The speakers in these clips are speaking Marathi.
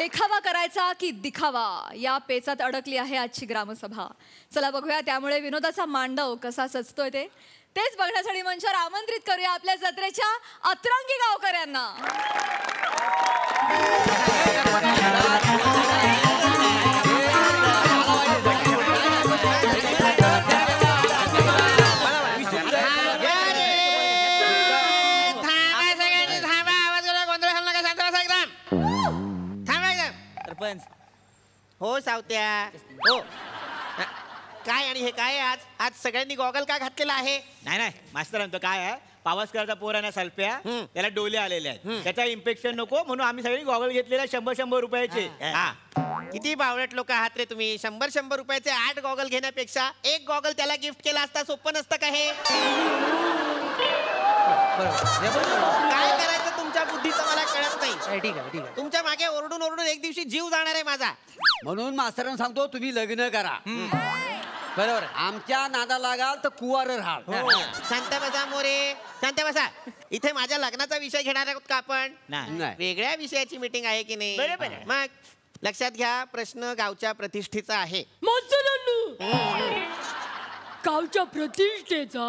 देखावा करायचा की दिखावा या पेचात अडकली आहे आजची ग्रामसभा. चला बघूया त्यामुळे विनोदाचा मांडव कसा सजतोय तेच बघण्यासाठी मंचावर आमंत्रित करूया आपल्या जत्रेच्या अतरंगी गावकऱ्यांना. हो सावत्या हो. काय आणि हे काय आज आज सगळ्यांनी गॉगल का घातलेला आहे? नाही नाही मास्तर म्हणतो काय आहे, पावसकरचा पोर आहे ना सल्प्या, त्याला डोले आलेले आहेत, त्याचा इन्फेक्शन नको म्हणून आम्ही सगळी गॉगल घेतलेला 100-100 रुपयाचे. किती बावळट लोक आहात रे तुम्ही. 100-100 रुपयाचे 8 गॉगल घेण्यापेक्षा एक गॉगल त्याला गिफ्ट केला असता सोपं नसतं का हे? काय करायचं तुमच्या बुद्धीचं मला कळत नाही. ठीक आहे ठीक आहे. तुमच्या मागे ओरडून ओरडून एक दिवशी जीव जाणार आहे माझा. म्हणून मास्तरांना सांगतो तुम्ही लग्न करा. बरोबर. आमच्या नादा लागाल तर कुवार राहाल. शांत बसा मोरे, शांत बसा. इथे माझ्या लग्नाचा विषय घेणार आहोत का आपण? नाही. वेगळ्या विषयाची मीटिंग आहे की नाही? बरोबर. मग लक्षात घ्या, प्रश्न गावच्या प्रतिष्ठेचा आहे. गावच्या प्रतिष्ठेचा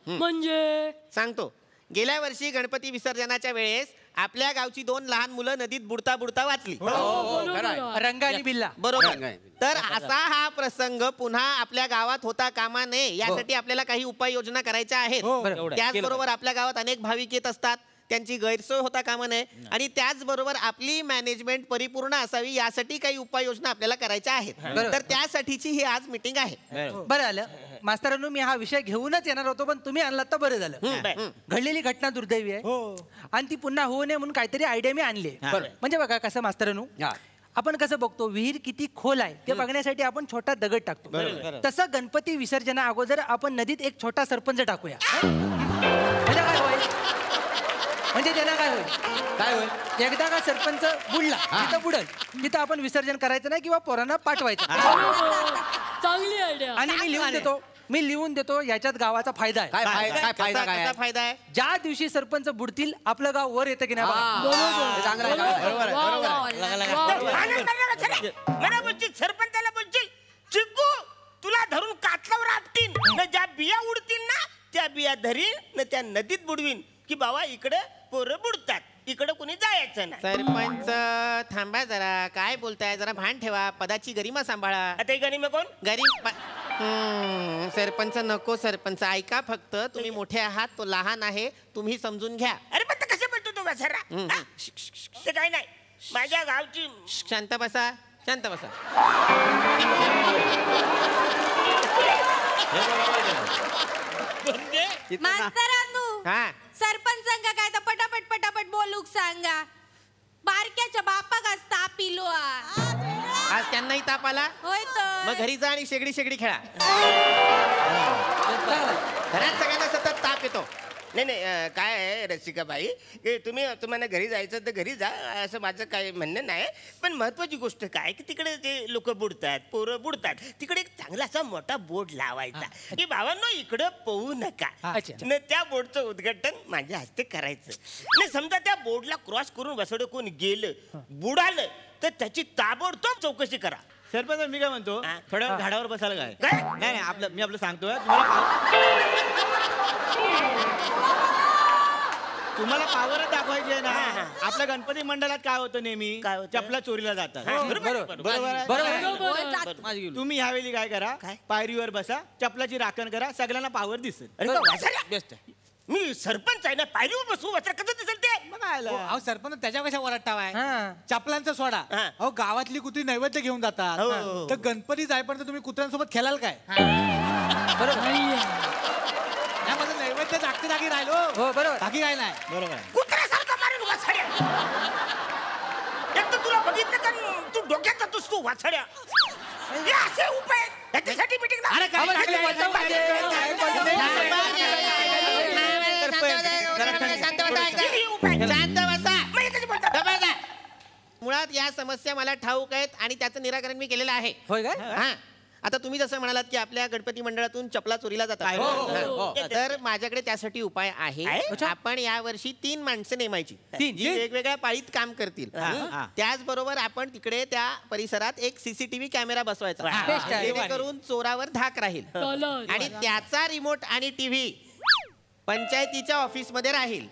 म्हणजे सांगतो. गेल्या वर्षी गणपती विसर्जनाच्या वेळेस आपल्या गावची 2 लहान मुलं नदीत बुडता बुडता वाचली. रंग आणि बिल्ला. बरोबर. तर असा हा प्रसंग पुन्हा आपल्या गावात होता कामा नये यासाठी आपल्याला काही उपाययोजना करायच्या आहेत. त्याचबरोबर आपल्या गावात अनेक भाविक येत असतात, त्यांची गैरसोय होता कामा नये आणि त्याचबरोबर आपली मॅनेजमेंट परिपूर्ण असावी यासाठी काही उपाययोजना आपल्याला करायच्या आहेत. तर त्यासाठीची ही आज मीटिंग आहे. बरं आलं मास्तरांनो, मी हा विषय घेऊनच येणार होतो पण तुम्ही आणलात तर बरं झालं. घडलेली घटना दुर्दैवी आहे आणि ती पुन्हा होऊ नये म्हणून काहीतरी आयडिया मी आणली. म्हणजे बघा कसं मास्तरांनो, आपण कसं बघतो विहीर किती खोल आहे ते बघण्यासाठी आपण छोटा दगड टाकतो. तसं गणपती विसर्जना अगोदर आपण नदीत एक छोटा सरपंच टाकूया. म्हणजे काय होईल? म्हणजे त्याला काय होईल? एकदा का सरपंच बुडला तिथं बुडल, तिथं आपण विसर्जन करायचं नाही किंवा पोरांना पाठवायचं. चांगली आयडिया. आणि मी लिहून देतो याच्यात गावाचा फायदा आहे. काय फायदा आहे? ज्या दिवशी सरपंच बुडतील आपलं गाव वर येतं की नाही? मला बोलतील सरपंचाला बोलतील चिक्कू तुला धरून कातलावर आपटीन न, ज्या बिया उडतील ना त्या बिया धरीन न त्या नदीत बुडवीन की बाबा इकडे पोरं बुडतात, इकडे कोणी जायचं नाही. सरपंच थांबा जरा, काय बोलताय? जरा भान ठेवा, पदाची गरिमा सांभाळा. आता गरिमा कोण? सरपंच नको. सरपंच ऐका फक्त, तुम्ही मोठे आहात, तो लहान आहे, तुम्ही समजून घ्या. अरे पण कसं बोलतो तो वसरा? ते काय नाही, माझ्या गावची. शांत बसा, शांत बसा. मास्तरांनो, सरपंचांका काय तर पटापट पटापट बोलूक सांगा. बारक्याच्या बापाक आज ताप इलो. आज त्यांनाही ताप आला? होय तर. मग घरी जा आणि शेगडी शेगडी खेळा. घरात सगळ्यांना सतत ताप येतो. नाही नाही, काय आहे रसिकाबाई, की तुम्हाला घरी जायचं तर घरी जा, असं माझं काय म्हणणं नाही. पण महत्वाची गोष्ट काय की तिकडे जे लोक बुडतात, पोरं बुडतात, तिकडे एक चांगला असा मोठा बोर्ड लावायचा की भावांनो इकडं पोहू नका. न त्या बोर्डचं उद्घाटन माझ्या हस्ते करायचं. नाही समजा त्या बोर्डला क्रॉस करून वसड कोण गेलं, बुडालं, तर त्याची ताबडतोब चौकशी करा. सरपंच मी काय म्हणतो, थोड्या झाडावर बसायला काय? नाही नाही, मी आपलं सांगतोय तुम्हाला पावर दाखवायची आहे ना. आपल्या गणपती मंडळात काय होतं नेहमी, चपला चोरीला जातात. बरोबर. तुम्ही ह्यावेळी काय करा, पायरीवर बसा, चपलाची राखण करा, सगळ्यांना पावर दिसेल. मी सरपंच आहे ना, पायरीवर बसू कसं दिसेल ते? अहो सरपंच त्याच्या कशा वरटावाय चपलांचा सोडा. अहो गावातली कुत्री नैवेद्य घेऊन जातात, तर गणपती जाईपर्यंत तुम्ही कुत्र्यांसोबत खेळाल काय? माझं नैवेद्य जागती जागी राहिलो. हो बरोबर, बाकी काय नाही. बरोबर. कुत्र्यासारखं मारेल वाछड्या. एक तर तुला बघितलं का तू डोक्यात जातोस तू वाछड्या. हे असे उपाय त्याच्यासाठी मीटिंग. मुळात या समस्या मला ठाऊक आहेत आणि त्याचं निराकरण मी केलेलं आहे. होय काय? हा, आता तुम्ही जसं म्हणालात की आपल्या गणपती मंडळातून चपला चोरीला जातात, तर माझ्याकडे त्यासाठी उपाय आहे. आपण यावर्षी 3 माणसं नेमायची जी वेगवेगळ्या पाळीत काम करतील. त्याचबरोबर आपण तिकडे त्या परिसरात एक सीसीटीव्ही कॅमेरा बसवायचा, जेणेकरून चोरावर धाक राहील आणि त्याचा रिमोट आणि टीव्ही पंचायतीच्या ऑफिस मध्ये राहील.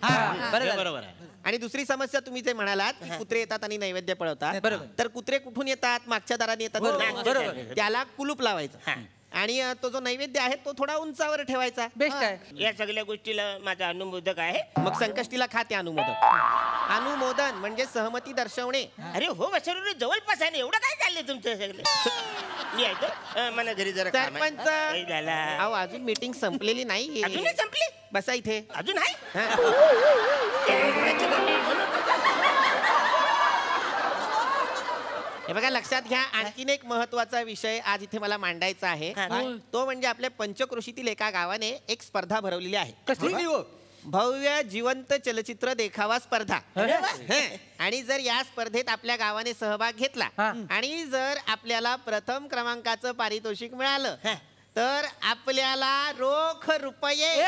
बरोबर. आणि दुसरी समस्या तुम्ही जे म्हणालात की कुत्रे येतात आणि नैवेद्य पळवतात, तर कुत्रे कुठून येतात? मागच्या दाराने येतात. त्याला कुलूप लावायचं आणि तो जो नैवेद्य आहे तो थोडा उंचावर ठेवायचा. बेस्ट आहे. या सगळ्या गोष्टीला माझा अनुमोदक आहे. मग संकष्टीला खाते अनुमोदन. अनुमोदन म्हणजे सहमती दर्शवणे. अरे हो वसरू जवळपास आहे ना, एवढं काय चाललंय तुमचं सगळं? मी ऐकतो मला घरी जरा काम आहे. सरपंच अहो अजून मीटिंग संपलेली नाही. अजून नाही संपली? बसा इथे. अजून आहे? हे बघा लक्षात घ्या, आणखीन एक महत्वाचा विषय आज इथे मला मांडायचा आहे. तो म्हणजे आपल्या पंचक्रोशीतील एका गावाने एक स्पर्धा भरवलेली आहे. कसली? भव्य जिवंत चलचित्र देखावा स्पर्धा. आणि जर या स्पर्धेत आपल्या गावाने सहभाग घेतला आणि जर आपल्याला प्रथम क्रमांकाचं पारितोषिक मिळालं तर आपल्याला रोख रुपये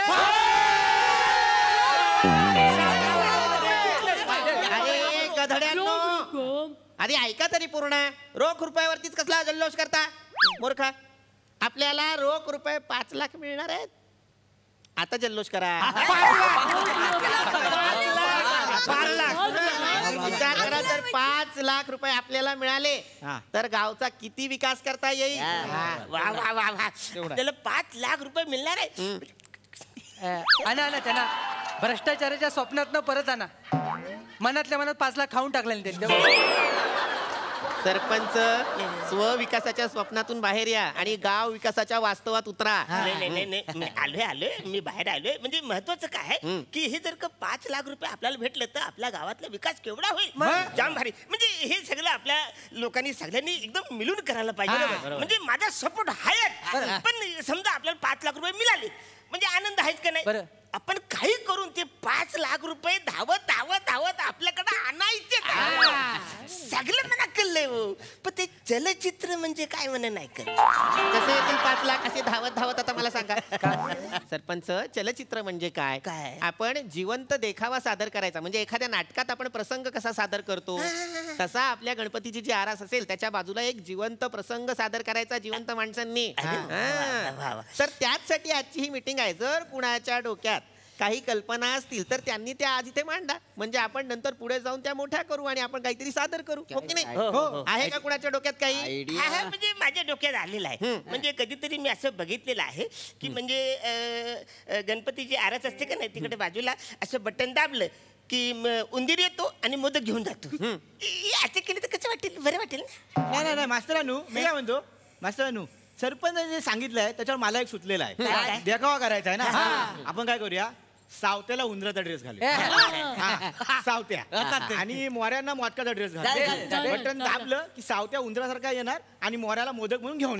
अरे गधड्यांनो, आधी ऐका तरी पूर्ण. रोख रुपयावरतीच कसला जल्लोष करता मूर्खा? आपल्याला रोख रुपये 5 लाख मिळणार आहेत. आता जल्लोष करा. विचार करा, जर 5 लाख रुपये आपल्याला मिळाले तर गावचा किती विकास करता येईल? वा वा वा वा. त्याला 5 लाख रुपये मिळणार आहे. आणा त्यांना भ्रष्टाचाराच्या स्वप्नात परत आणा. मनातल्या मनात 5 लाख खाऊन टाकले त्यांनी. सरपंच स्वविकासाच्या स्वप्नातून बाहेर या आणि गाव विकासाच्या वास्तवात उतरा. नाही आलोय मी बाहेर आलोय. म्हणजे महत्वाचं काय आहे की हे जर का 5 लाख रुपये आपल्याला भेटले तर आपल्या गावातला विकास केवढा होईल? जाम भारी. म्हणजे हे सगळं आपल्या लोकांनी सगळ्यांनी एकदम मिळून करायला पाहिजे. म्हणजे माझा सपोर्ट आहे. पण समजा आपल्याला 5 लाख रुपये मिळाले म्हणजे आनंद आहेच का नाही? आपण काही करून ते 5 लाख रुपये धावत धावत धावत आपल्याकडे आणायचे. सगळं मला कळलंय हो. पण ते चलचित्र म्हणजे काय म्हणा नाही कळलं. कसे येतील 5 लाख असे धावत धावत? आता मला सांगा सरपंच, चलचित्र म्हणजे काय? आपण जिवंत देखावा सादर करायचा. म्हणजे एखाद्या नाटकात आपण प्रसंग कसा सादर करतो तसा आपल्या गणपतीची जी आरास असेल त्याच्या बाजूला एक जिवंत प्रसंग सादर करायचा जिवंत माणसांनी. तर त्याचसाठी आजची ही मीटिंग आहे. जर कुणाच्या डोक्यात काही कल्पना असतील तर त्यांनी त्या आज इथे मांडा. म्हणजे आपण नंतर पुढे जाऊन त्या मोठ्या करू आणि आपण काहीतरी सादर करू. हो की नाही? आहे का कुणाच्या डोक्यात काही? म्हणजे माझ्या डोक्यात आलेला आहे. म्हणजे कधीतरी मी असं बघितलेलं आहे की म्हणजे गणपतीची आरस असते का नाही, तिकडे बाजूला असं बटन दाबलं की उंदीर येतो आणि मोदक घेऊन जातो. असं केलं तर कसं वाटेल? बरं वाटेल ना? नाही मास्तरानू, मी काय म्हणतो मास्तरानू, सरपंचाने जे सांगितलंय त्याच्यावर मला एक सुचलेलं आहे. देखावा करायचा आहे ना. आपण काय करूया, सावत्याला उंदराचा ड्रेस घालूया. सावत्या आणि मोऱ्यांना मोदकाचा ड्रेस घालू. बटन दाबलं की सावत्या उंदरासारखा येणार आणि मोऱ्याला मोदक म्हणून घेऊन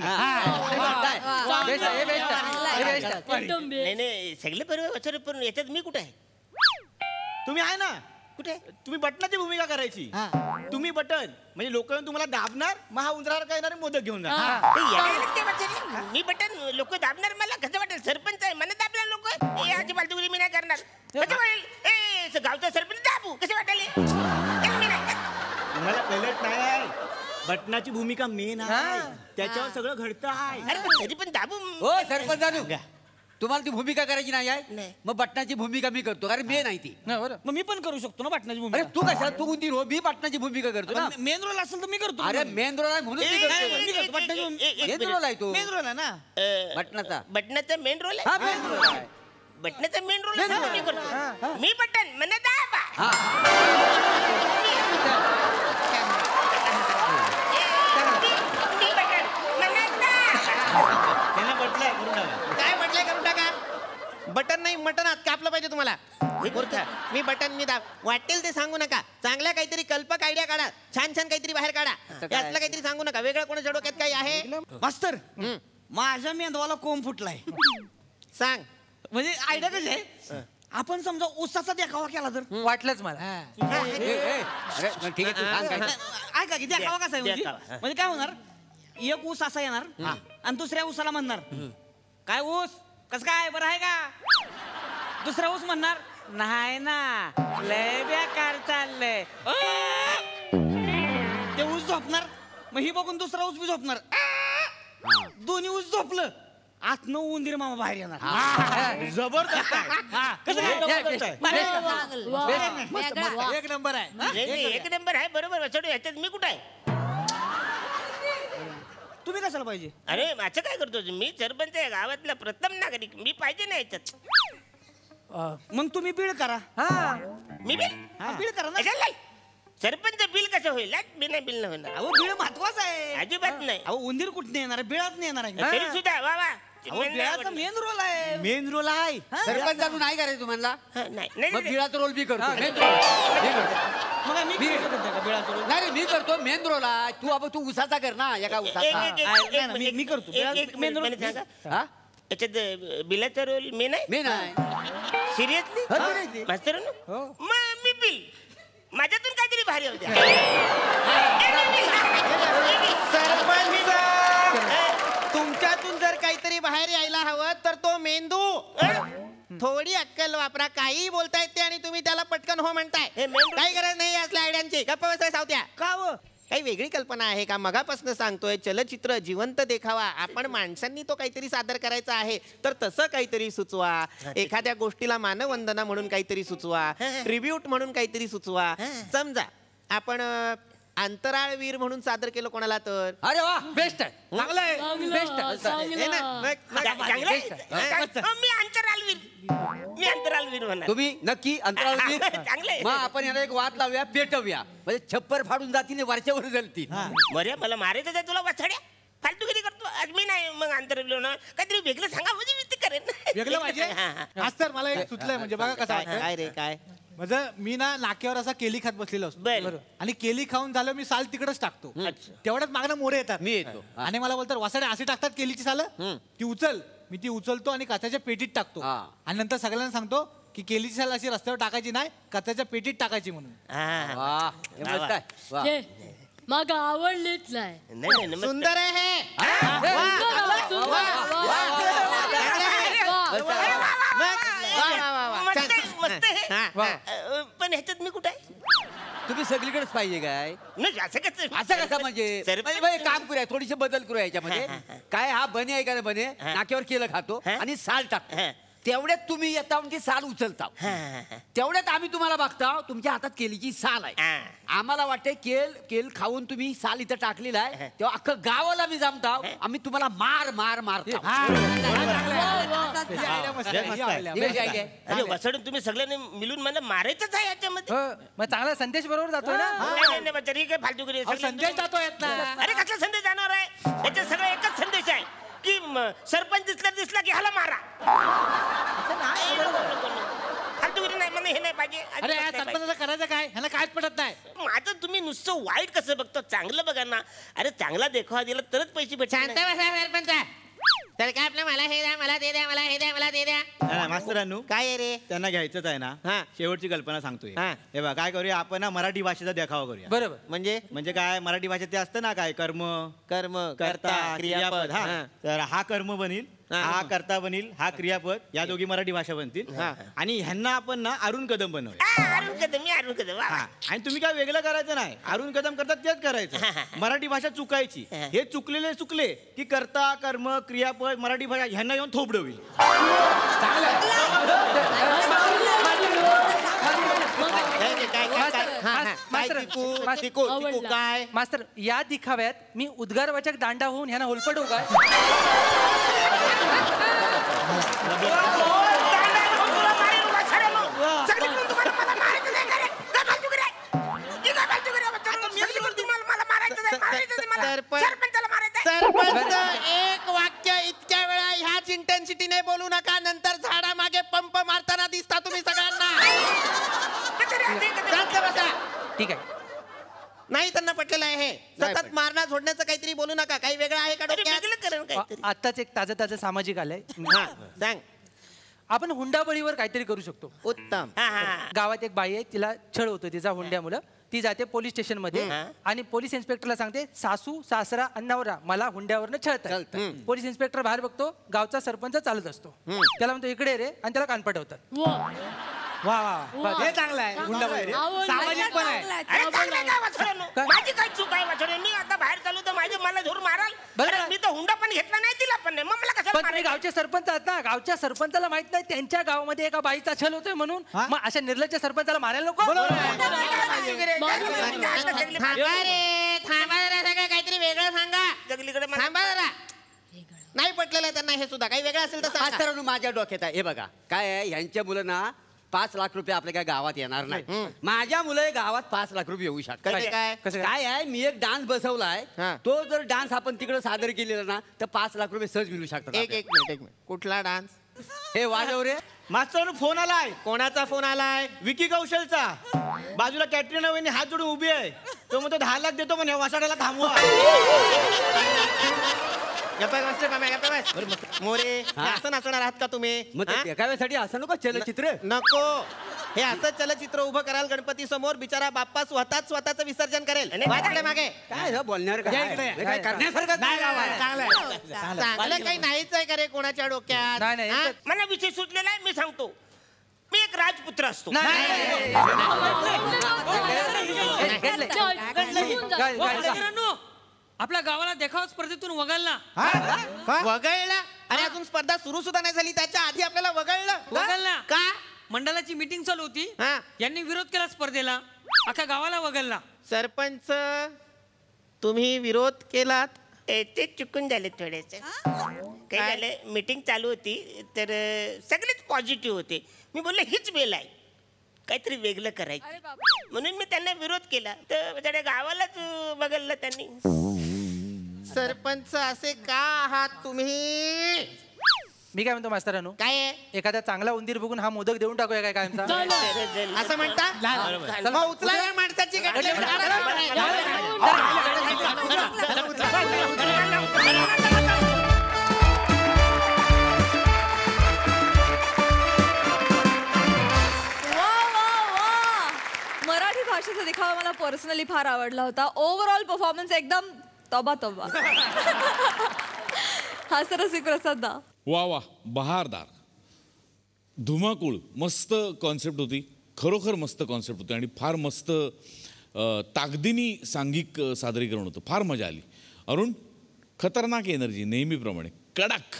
नाही सगळे बरोबर. पण याच्यात मी कुठे आहे? तुम्ही आहे ना. कुठे? तुम्ही बटनाची भूमिका करायची. तुम्ही बटन म्हणजे लोक तुम्हाला दाबणार, मग हा उंदरासारखा येणार मोदक घेऊन जाणार. मी बटन लोक दाबणार, मला कसं वाटेल? सरपंच आहे मला दाबणार लोक. याची फालतूगिरी मी नाही करणार. कसं वाटेल? गावचा सरपंच दाबू कसं वाटेल? मला कळत नाही. बटनाची भूमिका मेन आहे, त्याच्यावर सगळं घडतं आहे. अरे तरी पण दाबू. हो सरपंच, तुम्हाला ती भूमिका करायची नाही आहे, मग बटनाची भूमिका मी करतो. कारण मेन आहे ती. मग मी पण करू शकतो ना बटनाची भूमिका. अरे तू कशा तू कोणती हो? मी बटनाची भूमिका करतो ना. मेन रोल असेल तर मी करतो. अरे मेन रोल आहे म्हणून मी करतो. मेन रोल आहे तो. मेन रोल आहे ना बटनाचा. बटनाचा मेन रोल हा आहे. मेन रोल आहे. बटनाचा मेन रोल मी करतो. मी बटन म्हणा दाबा. काय म्हटलंय करून टाका. बटन नाही मटन आत कापलं पाहिजे तुम्हाला. मी बटन मी दाब. वाटेल ते सांगू नका. चांगल्या काहीतरी कल्पक आयडिया काढा. छान काहीतरी बाहेर काढा. यातलं काहीतरी सांगू नका. वेगळं कोणाच्या डोक्यात काही आहे? मास्तर, माझ्या मेंदवाला कोंब फुटलाय. सांग. म्हणजे आयडिया कशी आहे, आपण समजा ऊसाचा देखावा केला तर? वाटलंच मला. अरे ठीक आहे, तू सांग काय. ऐका की देखावा कसा आहे म्हणजे काय होणार, एक ऊस असा येणार आणि दुसऱ्या ऊसाला म्हणणार काय ऊस कसं काय बरं आहे का? दुसरा ऊस म्हणणार नाही ना लय बेकार चाललंय. ते ऊस झोपणार मग ही बघून दुसरा ऊस बी झोपणार. दोन्ही ऊस झोपलं आतनं उंदीर मामा बाहेर येणार. जबरदस्त आहे. कसं काय? एक नंबर आहे. एक नंबर आहे बरोबर वसडू ह्याच्यात मी कुठं आहे? तुम्ही कशाला पाहिजे? अरे असं काय करतो मी सरपंच आहे गावातला प्रथम नागरिक मी पाहिजे ना ह्याच्यात. मग तुम्ही बिल करा. मी बिल बिल करा ना. कशाला? सरपंच बिल कसं होईल? मी नाही बिल नाही होणार. अहो बिळ महत्वाचं आहे. अजिबात नाही. अहो उंदीर कुठे येणार बिळात नाही येणार आहे. तरी सुद्धा वा वा बिळाचा मेन रोल आहे. मेन रोल आहे. सरपंचातून नाही करायचं तुम्हाला. नाही मग बिळाचा रोल बी करतो. मग मी बिळाचा रोल नाही मी करतो मेन रोल आहे. तू अब तू उसाचा कर ना एका उसाचा. मी करतो मेन रोल सांगा. याच्यात बिलाचा रोल मेन आहे. मेन आहे. सिरियसली मास्तर मी बिल माझ्यातून काहीतरी भारी होत्या. सरपंच तुमच्यातून जर काहीतरी बाहेर यायला हवं तर तो मेंदू. थोडी अक्कल वापरा. काही बोलता येते आणि तुम्ही त्याला पटकन हो म्हणताय. काही गरज नाही असल्या आयडियांची. गप्पा बसाय सावत्या. का व काही वेगळी कल्पना आहे का? मगापासून सांगतोय चलचित्र जिवंत देखावा. आपण माणसांनी तो काहीतरी सादर करायचा आहे तर तसं काहीतरी सुचवा. एखाद्या गोष्टीला मानवंदना म्हणून काहीतरी सुचवा. ट्रिब्यूट म्हणून काहीतरी सुचवा. समजा आपण अंतराळवीर म्हणून सादर केलं कोणाला तर. अरे वा बेस्ट आहे. चांगलं आहे. बेस्ट मी अंतराळवीर म्हणा. तुम्ही नक्की अंतराळवीर. चांगले मग आपण याला एक वाद लावूया पेटवूया म्हणजे छप्पर फाडून जातीने वरच्यावर जलती. बऱ्या मला मारायचं आहे तुला वाचड्या. फालतूगिरी करतो आज मी नाही. मग अंतराळवीर ना काहीतरी वेगळं सांगा म्हणजे मी ते करेन. वेगळं पाहिजे. मास्तर मला एक सुचलंय म्हणजे बघा कसं वाटतं. काय रे काय? म्हणजे मी ना नाक्यावर असा केली खात बसलेलो असतो. बरं. आणि केली खाऊन झालं मी साल तिकडेच टाकतो. तेवढ्यात मागणं मोरे येतात. मी येतो. आणि मला बोलतात वासाडे असे टाकतात केलीची सालं ती उचल. मी ती उचलतो आणि काचाच्या पेटीत टाकतो. आणि नंतर सगळ्यांना सांगतो की केलीची साल अशी रस्त्यावर टाकायची नाही काचाच्या पेटीत टाकायची म्हणून. वा हे मस्त आहे. वा. ये मागा आवडलीच नाही. नाही सुंदर आहे हे. मस्त आहे. पण ह्याच्यात मी कुठे आहे? तुम्ही सगळीकडेच पाहिजे काय? नाही असं कसं असं कसं म्हणजे काम करूया थोडीशी बदल करूया याच्यामध्ये. काय हा बने आहे का बने नाक्यावर केलं खातो आणि साल टाकतो. तेवढ्यात तुम्ही येता म्हणजे साल उचलता. तेवढ्यात आम्ही तुम्हाला बघता तुमच्या हातात केलीची साल आहे. आम्हाला वाटते केल खाऊन तुम्ही साल इथं टाकलेला आहे तेव्हा अख्खं गावाला मी जमता आम्ही तुम्हाला मार मार मारतो. वसडून तुम्ही सगळ्यांनी मिळून मला मारायचंच आहे याच्यामध्ये. मग चांगला संदेश बरोबर जातोय ना. तरी काय फालतूगिरी. संदेश जातोय ना. अरे कसला संदेश जाणार आहे? याच्यात सगळं एकच संदेश आहे की सरपंच दिसला की ह्याला मारा. फालतूगिरी नाही मला हे नाही पाहिजे. अरे सरपंचाचं करायचं काय? ह्याला कायच पटत नाही. माझं तुम्ही नुसतं वाईट कसं बघतो? चांगलं बघा ना. अरे चांगला देखावा दिला तरच पैसे भेटतात. सरपंच तर काय आपलं मला हे द्या मला ते द्या मला हे द्या मला ते द्या. मास्तरांनू काय आहे रे? त्यांना घ्यायचंच आहे ना. शेवटची कल्पना सांगतोय. हे बघा काय करूया आपण ना मराठी भाषेचा देखावा करूया. बरोबर. म्हणजे काय मराठी भाषेत ते असतं ना काय कर्म कर्ता क्रियापद. तर हा कर्म बनील हा कर्ता बनील हा क्रियापद या दोघी मराठी भाषा बनतील. आणि ह्यांना आपण ना अरुण कदम बनवूया. अरुण कदम. आणि तुम्ही काय वेगळं करायचं नाही. अरुण कदम करतात तेच करायचं. मराठी भाषा चुकायची. हे चुकले की कर्ता कर्म क्रियापद मराठी भाषा ह्यांना येऊन थोबडवी. मास्तर या दिखाव्यात मी उद्गारवाचक दांडा होऊन ह्यांना होलपटू काय? सरपंच एक वाक्य इतक्या वेळा ह्याच इंटेन्सिटीने बोलू नका. नंतर झाडा मागे पंप मारताना दिसता तुम्ही सगळ्यांना. ठीक आहे. नाही त्यांना पटलेलं आहे. सतत मारणं झोडण्याचं काहीतरी बोलू नका. काही वेगळं आहे का डोक्यात? आत्ताच एक ताजं सामाजिक आलंय. सांग. आपण हुंडाबळीवर काहीतरी करू शकतो. उत्तम. गावात एक बाई आहे तिला छळ होतो तिचा हुंड्यामुळं ती जाते पोलीस स्टेशन मध्ये आणि पोलीस इन्स्पेक्टरला सांगते सासू सासरा आणि नवरा मला हुंड्यावरनं छळतात. पोलीस इन्स्पेक्टर बाहेर बघतो, गावचा सरपंच चालत असतो. त्याला म्हणतो इकडे रे, आणि त्याला कान पटवतात. वा वा हे चांगलं आहे. हुंडाबळी रे. सामाजिक पण आहे. अरे चांगलं आहे काय वाचलं? माझी काय चूक आहे वाचलं? मी आता बाहेर चालू तर माझे मला धरून माराल. अरे मी तर हुंडा पण घेतला नाही, दिला पण नाही, मग मला कसं पण तुम्ही गावचे सरपंच आहात ना, गावच्या सरपंचाला माहित नाही त्यांच्या गावामध्ये एका बाईचा छल होतोय म्हणून. मग अशा निर्लज्ज सरपंचाला मारायला नको. काहीतरी वेगळं सांगा. जगलीकडे थांबा जरा. नाही पटलेलं आहे त्यांना हे सुद्धा. काही वेगळं असेल तर सांगा. मास्तरांनो माझ्या डोक्यात आहे. हे बघा काय आहे, यांच्या मुलांना 5 लाख रुपये आपल्या काय गावात येणार नाही. माझ्या मुलं गावात 5 लाख रुपये येऊ शकतात. काय आहे, मी एक डान्स बसवलाय. तो जर डान्स आपण तिकडे सादर केलेला ना तर 5 लाख रुपये सहज मिळू शकतात. एक मिनिट. कुठला डान्स? हे वाजव रे. मास्तर फोन आलाय. कोणाचा फोन आलाय? विकी कौशलचा. बाजूला कॅटरीना वहिनी हात जोडून उभी आहे. तो म्हणतो 10 लाख देतो पण या वासाड्याला थांबवा. मोरे असं नाचणार आहात का तुम्ही? मग एकावेळेसाठी असं नको चलचित्र. नको. हे असं चलचित्र उभं कराल गणपती समोर, बिचारा बाप्पा स्वतःच विसर्जन करेल. मागे काय बोलणार करण्यासारखं चांगलं काही नाहीच आहे का रे कोणाच्या डोक्यात? मला विषय सुचलेला आहे, मी सांगतो. मी एक राजपुत्र असतो. आपल्या गावाला देखावा स्पर्धेतून वगळला. वगळला? आणि अजून स्पर्धा सुरू सुद्धा नाही झाली, त्याच्या आधी आपल्याला वगळलं का? मंडळाची मीटिंग चालू होती, यांनी विरोध केला स्पर्धेला, अख्या गावाला वगळला. सरपंच तुम्ही विरोध केलात? ते चुकून झाले थोडेसे. काय झालं, मीटिंग चालू होती तर सगळेच पॉझिटिव्ह होते. मी बोलले हीच वेळ आहे, काहीतरी वेगळं करायचं, म्हणून मी त्यांना विरोध केला. तर त्या गावालाच बघलं त्यांनी. सरपंच असे का आहात तुम्ही? मी काय म्हणतो मास्तरांनो, काय एखादा चांगला उंदीर बघून हा मोदक देऊन टाकूया काय कायमचा? असं म्हणता? मग उचला या माणसाची गाडी. मराठी भाषेचा दिखावा मला पर्सनली फार आवडला होता. ओव्हरऑल परफॉर्मन्स एकदम तबा. हा रसिक प्रसाद दा. वा बहारदार, धुमाकूळ, मस्त कॉन्सेप्ट होती. खरोखर मस्त कॉन्सेप्ट होती आणि फार मस्त ताकदीनी सांघिक सादरीकरण होतं. फार मजा आली. अरुण, खतरनाक एनर्जी नेहमीप्रमाणे कडक.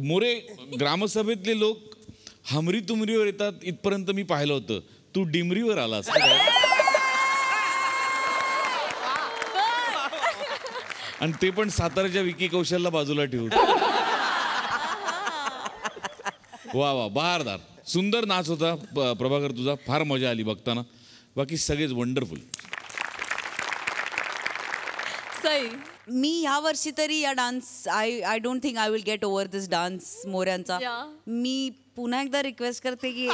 मोरे, ग्रामसभेतले लोक हमरी तुमरीवर येतात इथपर्यंत मी पाहिलं होतं. तू डिमरीवर आलास. आणि ते पण साताऱ्याच्या विकी कौशलला बाजूला ठेवून. वा बहारदार, सुंदर नाच होता प्रभाकर तुझा. फार मजा आली बघताना. बाकी सगळेच वंडरफुल. सई, मी ह्या वर्षी तरी या dance I don't think I will get over this dance मोऱ्यांचा. मी पुन्हा एकदा रिक्वेस्ट करते की